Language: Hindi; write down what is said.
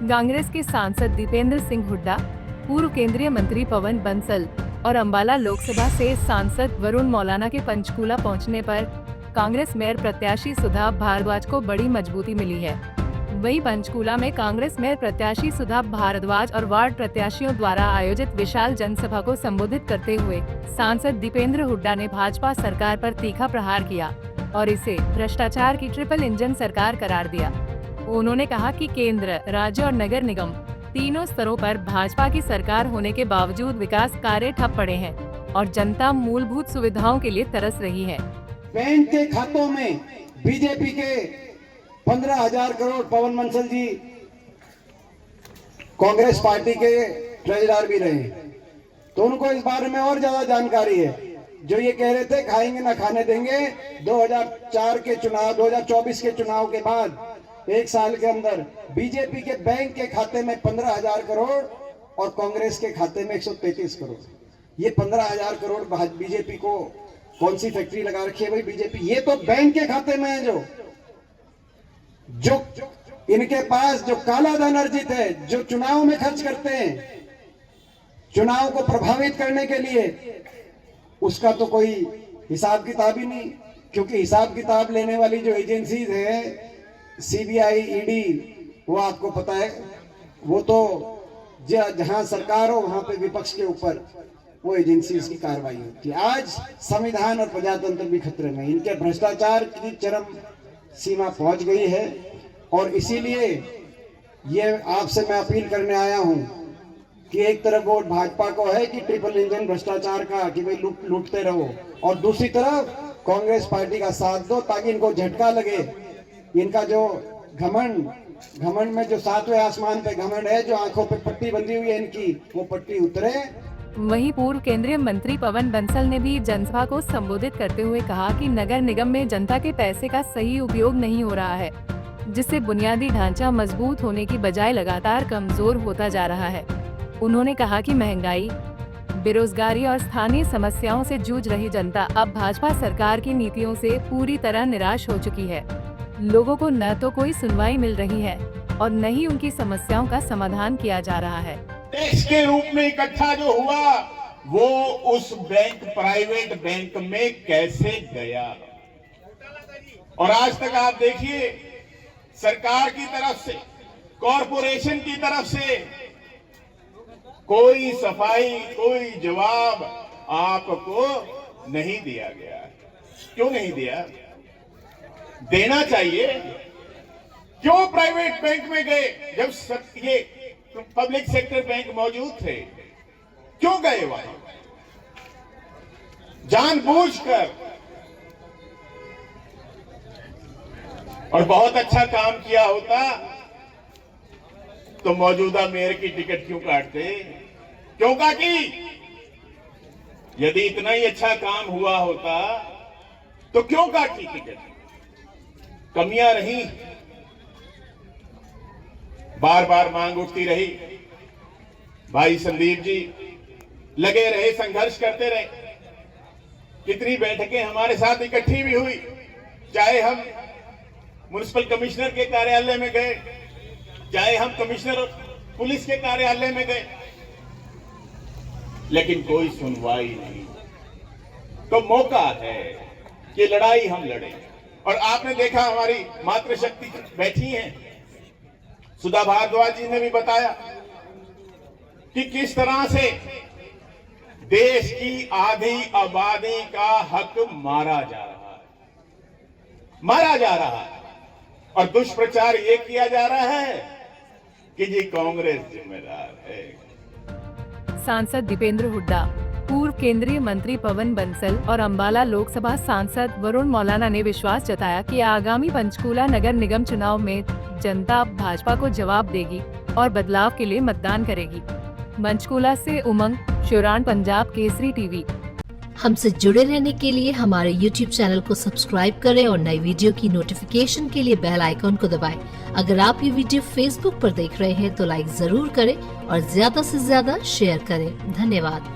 कांग्रेस के सांसद दीपेंद्र सिंह हुड्डा, पूर्व केंद्रीय मंत्री पवन बंसल और अंबाला लोकसभा से सांसद वरुण मौलाना के पंचकूला पहुंचने पर कांग्रेस मेयर प्रत्याशी सुधा भारद्वाज को बड़ी मजबूती मिली है। वहीं पंचकूला में कांग्रेस मेयर प्रत्याशी सुधा भारद्वाज और वार्ड प्रत्याशियों द्वारा आयोजित विशाल जनसभा को संबोधित करते हुए सांसद दीपेंद्र हुड्डा ने भाजपा सरकार पर तीखा प्रहार किया और इसे भ्रष्टाचार की ट्रिपल इंजन सरकार करार दिया। उन्होंने कहा कि केंद्र, राज्य और नगर निगम तीनों स्तरों पर भाजपा की सरकार होने के बावजूद विकास कार्य ठप पड़े हैं और जनता मूलभूत सुविधाओं के लिए तरस रही है। बैंक के खातों में बीजेपी के 15,000 करोड़, पवन बंसल जी कांग्रेस पार्टी के ट्रेजरर भी रहे, तो उनको इस बारे में और ज्यादा जानकारी है। जो ये कह रहे थे खाएंगे ना खाने देंगे, 2004 के चुनाव, 2024 के चुनाव के बाद 1 साल के अंदर बीजेपी के बैंक के खाते में 15,000 करोड़ और कांग्रेस के खाते में 133 करोड़। ये 15,000 करोड़ बीजेपी को कौन सी फैक्ट्री लगा रखी है भाई बीजेपी? ये तो बैंक के खाते में है। जो इनके पास जो काला धन अर्जित है, जो चुनाव में खर्च करते हैं, चुनाव को प्रभावित करने के लिए, उसका तो कोई हिसाब किताब ही नहीं। क्योंकि हिसाब किताब लेने वाली जो एजेंसीज है, सीबीआई, ईडी, वो आपको पता है, वो तो जहां सरकार हो वहां पे विपक्ष के ऊपर वो एजेंसी की कार्रवाई होती है। आज संविधान और प्रजातंत्र भी खतरे में, इनके भ्रष्टाचार की चरम सीमा पहुंच गई है। और इसीलिए ये आपसे मैं अपील करने आया हूं कि एक तरफ वोट भाजपा को है कि ट्रिपल इंजन भ्रष्टाचार का, कि भाई लूटते रहो, और दूसरी तरफ कांग्रेस पार्टी का साथ दो ताकि इनको झटका लगे। इनका जो घमंड में जो 7वें आसमान पे घमंड है, जो आंखों पे पट्टी बंधी हुई है इनकी, वो पट्टी उतरे। वहीं पूर्व केंद्रीय मंत्री पवन बंसल ने भी जनसभा को संबोधित करते हुए कहा कि नगर निगम में जनता के पैसे का सही उपयोग नहीं हो रहा है, जिससे बुनियादी ढांचा मजबूत होने की बजाय लगातार कमजोर होता जा रहा है। उन्होंने कहा कि महंगाई, बेरोजगारी और स्थानीय समस्याओं से जूझ रही जनता अब भाजपा सरकार की नीतियों से पूरी तरह निराश हो चुकी है। लोगों को न तो कोई सुनवाई मिल रही है और न ही उनकी समस्याओं का समाधान किया जा रहा है। टैक्स के रूप में इकट्ठा जो हुआ वो उस बैंक, प्राइवेट बैंक में कैसे गया? और आज तक आप देखिए, सरकार की तरफ से, कॉरपोरेशन की तरफ से कोई सफाई, कोई जवाब आपको नहीं दिया गया। क्यों नहीं दिया? देना चाहिए। क्यों प्राइवेट बैंक में गए जब ये पब्लिक सेक्टर बैंक मौजूद थे? क्यों गए वहां? जानबूझकर। और बहुत अच्छा काम किया होता तो मौजूदा मेयर की टिकट क्यों काटते? क्यों काटी? यदि इतना ही अच्छा काम हुआ होता तो क्यों काटी टिकट? कमियां रही, बार बार मांग उठती रही। भाई संदीप जी लगे रहे, संघर्ष करते रहे। कितनी बैठकें हमारे साथ इकट्ठी भी हुई, चाहे हम म्युनिसिपल कमिश्नर के कार्यालय में गए, चाहे हम कमिश्नर पुलिस के कार्यालय में गए, लेकिन कोई सुनवाई नहीं। तो मौका है कि लड़ाई हम लड़ें। और आपने देखा हमारी मातृशक्ति बैठी हैं, सुधा भारद्वाज जी ने भी बताया कि किस तरह से देश की आधी आबादी का हक मारा जा रहा है। और दुष्प्रचार ये किया जा रहा है कि जी कांग्रेस जिम्मेदार है। सांसद दीपेंद्र हुड्डा, पूर्व केंद्रीय मंत्री पवन बंसल और अंबाला लोकसभा सांसद वरुण मौलाना ने विश्वास जताया कि आगामी पंचकूला नगर निगम चुनाव में जनता भाजपा को जवाब देगी और बदलाव के लिए मतदान करेगी। पंचकूला से उमंग, शिवरान, पंजाब केसरी टीवी। हमसे जुड़े रहने के लिए हमारे YouTube चैनल को सब्सक्राइब करें और नई वीडियो की नोटिफिकेशन के लिए बेल आइकॉन को दबाएं। अगर आप ये वीडियो Facebook पर देख रहे हैं तो लाइक जरूर करें और ज्यादा से ज्यादा शेयर करें। धन्यवाद।